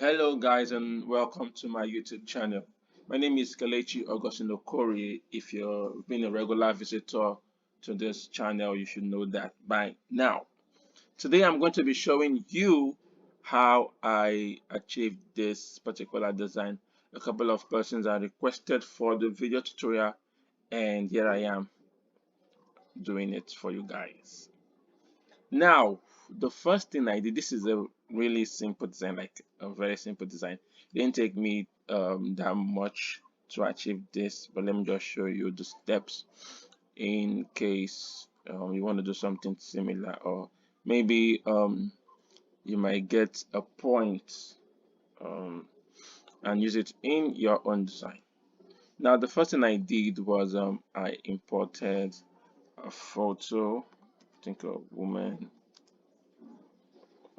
Hello guys and welcome to my YouTube channel. My name is Kelechi Augustine Okori. If you've been a regular visitor to this channel, you should know that by now. Today I'm going to be showing you how I achieved this particular design. A couple of persons are requested for the video tutorial and here I am doing it for you guys. Now, the first thing I did, this is a really simple design, like a very simple design. It didn't take me that much to achieve this, but let me just show you the steps in case you want to do something similar, or maybe you might get a point um, and use it in your own design. Now, the first thing I did was I imported a photo, I think a woman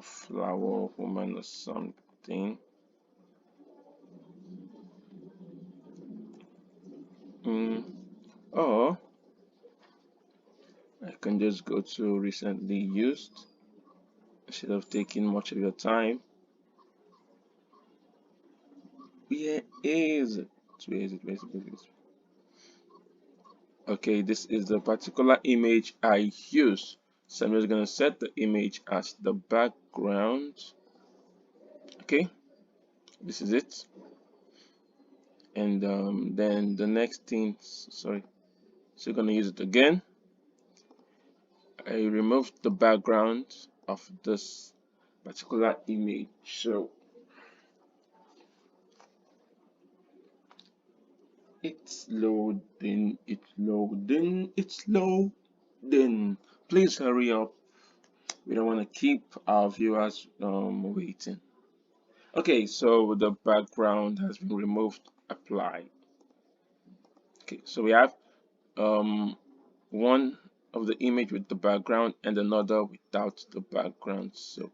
flower woman or something. Or I can just go to recently used instead of taking much of your time. Where is it? Where is it? Where is it? Where is it? Okay, this is the particular image I use. So I'm just gonna set the image as the background. Okay, this is it. And then the next thing, sorry, so we're gonna use it again. I removed the background of this particular image. So it's loading, it's loading, it's loading. Please hurry up. We don't want to keep our viewers waiting. Okay, so the background has been removed. Apply. Okay, so we have um one of the image with the background and another without the background. So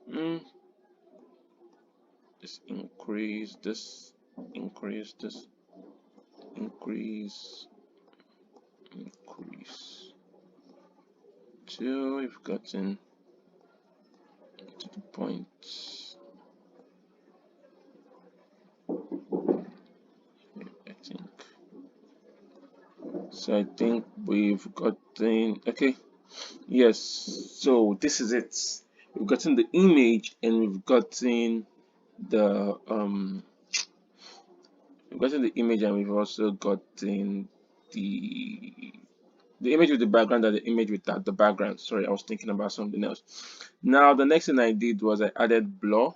mm, just increase this, increase this, increase, increase till we've gotten to the point. I think so. I think we've gotten okay. Yes. So this is it. We've gotten the image and the um we've gotten the image and we've also gotten the the image with the background and the image without the background. Sorry, I was thinking about something else. Now the next thing I did was I added blur.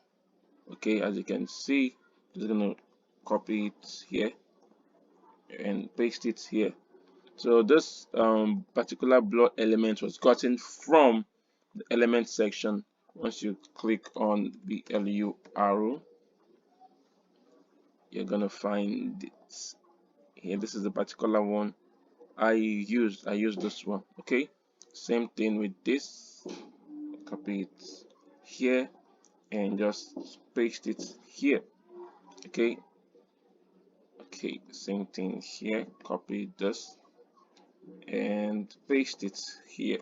Okay, as you can see, just gonna copy it here and paste it here. So this particular blur element was gotten from the element section. Once you click on the LU arrow, you're gonna find it here. This is the particular one I used. I used this one. Okay, same thing with this. Copy it here and just paste it here. Okay, okay, same thing here. Copy this and paste it here.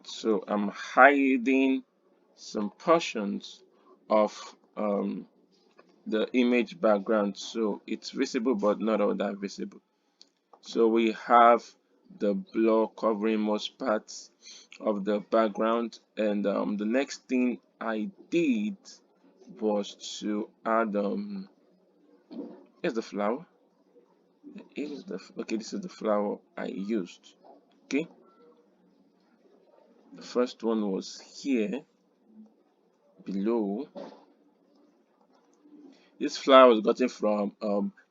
So I'm hiding some portions of the image background so it's visible but not all that visible. So we have the blur covering most parts of the background, and the next thing I did was to add here's the flower. Here's the okay, this is the flower I used. Okay, the first one was here below. This flower was gotten from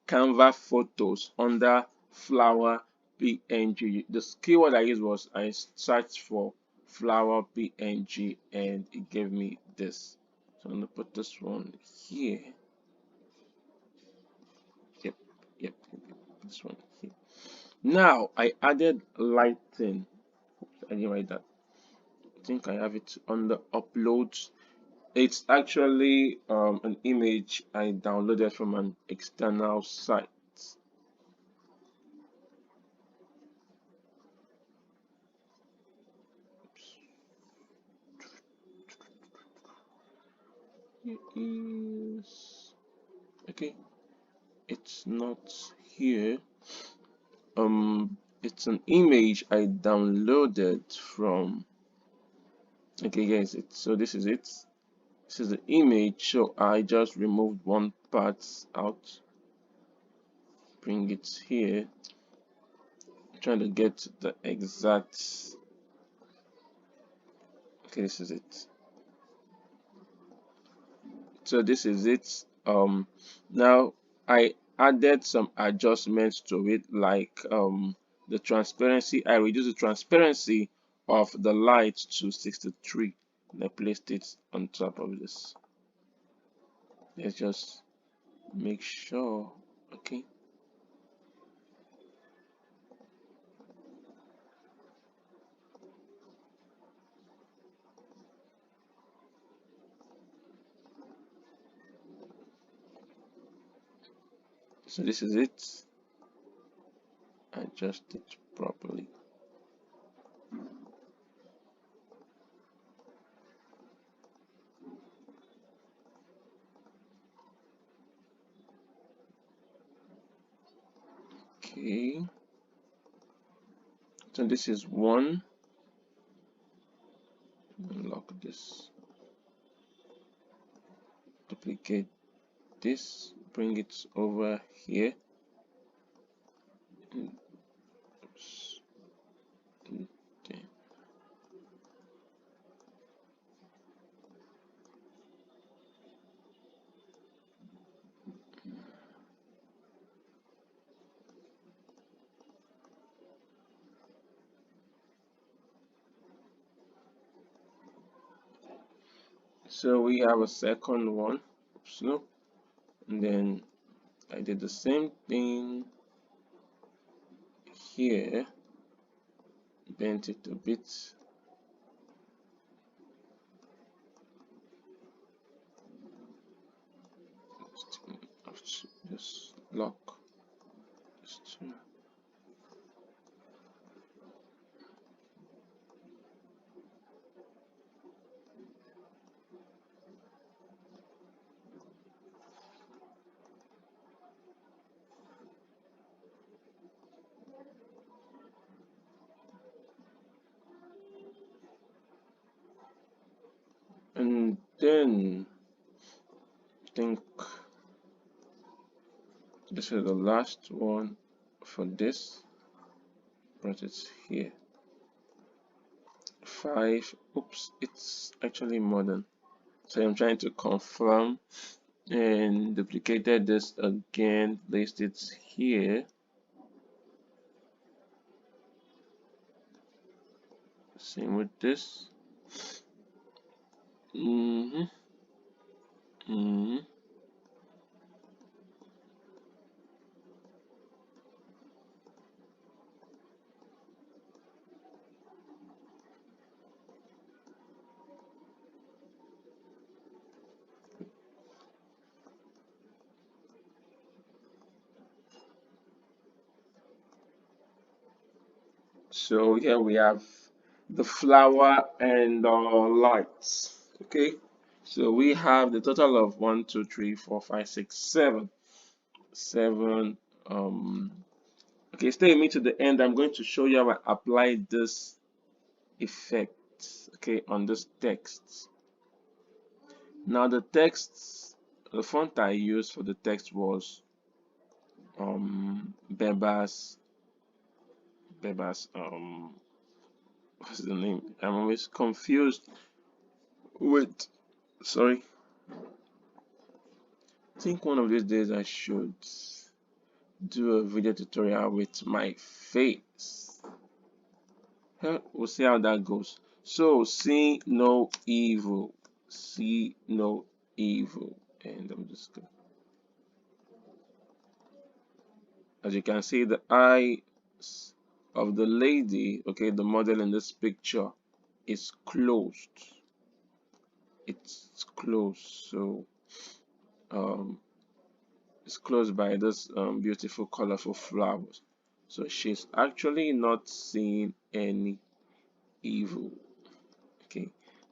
Canva photos under flower PNG. The keyword I used was I searched for flower PNG and it gave me this. So I'm gonna put this one here. Yep, yep, this one here. Now I added lighting. Oops, I didn't write that. I think I have it on the uploads. It's actually an image I downloaded from an external site. is okay. It's not here. It's an image I downloaded from. Okay, guys. So this is it. This is the image. So I just removed one part out. Bring it here. Trying to get the exact. Okay, this is it. So this is it. Now I added some adjustments to it, like the transparency. I reduced the transparency of the light to 63 and I placed it on top of this. Let's just make sure. Okay, so this is it. Adjust it properly. Okay, so this is one. Unlock this. Duplicate this. Bring it over here. Oops. Okay. So we have a second one. Oops, no. And then I did the same thing here. Bent it a bit. Just lock this two. And then I think this is the last one for this. But it's here. 5. Oops, it's actually more than. So I'm trying to confirm and duplicated this again, placed it here. Same with this. Mm-hmm. Mm-hmm. So here we have the flower and lights. Okay. So we have the total of 1, 2, 3, 4, 5, 6, 7. 7. Okay, stay with me to the end. I'm going to show you how I apply this effect, okay, on this text. Now the text, the font I used for the text was Beba's what's the name? I'm always confused with, sorry. I think one of these days I should do a video tutorial with my face. We'll see how that goes. So see no evil. See no evil. And I'm just gonna, as you can see, the eyes of the lady, okay, the model in this picture is closed. It's closed. So um it's closed by this beautiful colorful flowers. So she's actually not seeing any evil. Okay,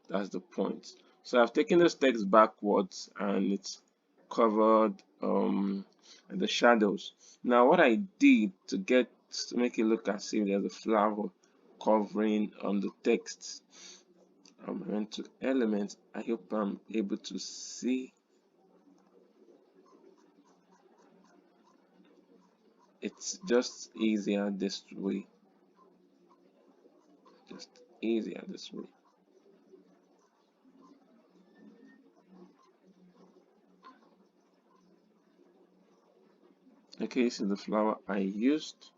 that's the point. So I've taken this text backwards and it's covered the shadows. Now what I did to make it look as if there's a flower covering the text, I went to elements. I hope I'm able to see. It's just easier this way. Just easier this way. Okay, this is the flower I used.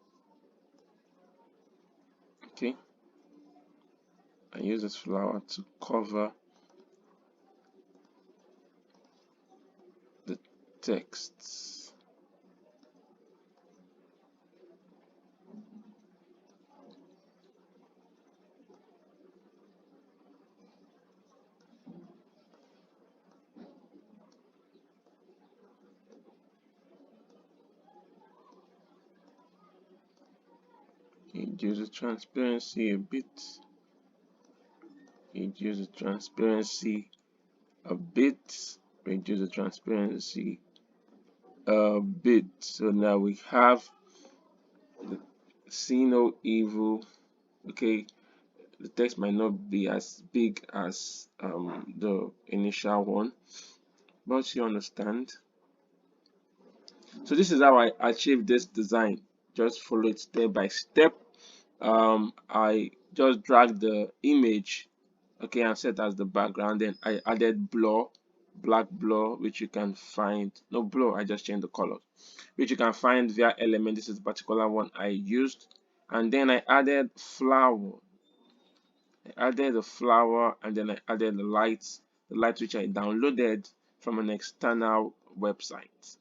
Okay, I use this flower to cover the text. Reduce the transparency a bit. Reduce the transparency a bit. Reduce the transparency a bit. So now we have the see no evil. Okay, the text might not be as big as the initial one, but you understand. So this is how I achieved this design. Just follow it step by step. I just dragged the image, okay, and set as the background. Then I added blur, black blur, which you can find. No blur, I just changed the color, which you can find via element. This is the particular one I used. And then I added flower. I added the flower, and then I added the light which I downloaded from an external website.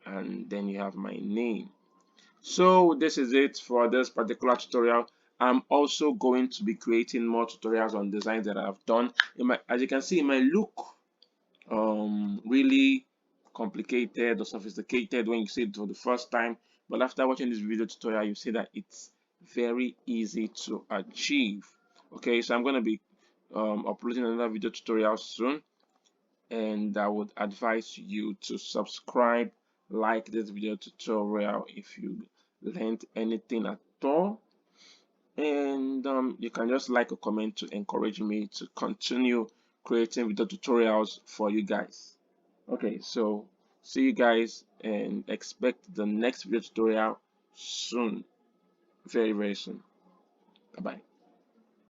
And then you have my name. So this is it for this particular tutorial. I'm also going to be creating more tutorials on designs that I've done. As you can see, it might look really complicated or sophisticated when you see it for the first time, but after watching this video tutorial, you see that it's very easy to achieve. Okay, so I'm going to be uploading another video tutorial soon, and I would advise you to subscribe, like this video tutorial if you learned anything at all, and you can just like a comment to encourage me to continue creating video tutorials for you guys. Okay, so see you guys and expect the next video tutorial soon, very soon. Bye bye.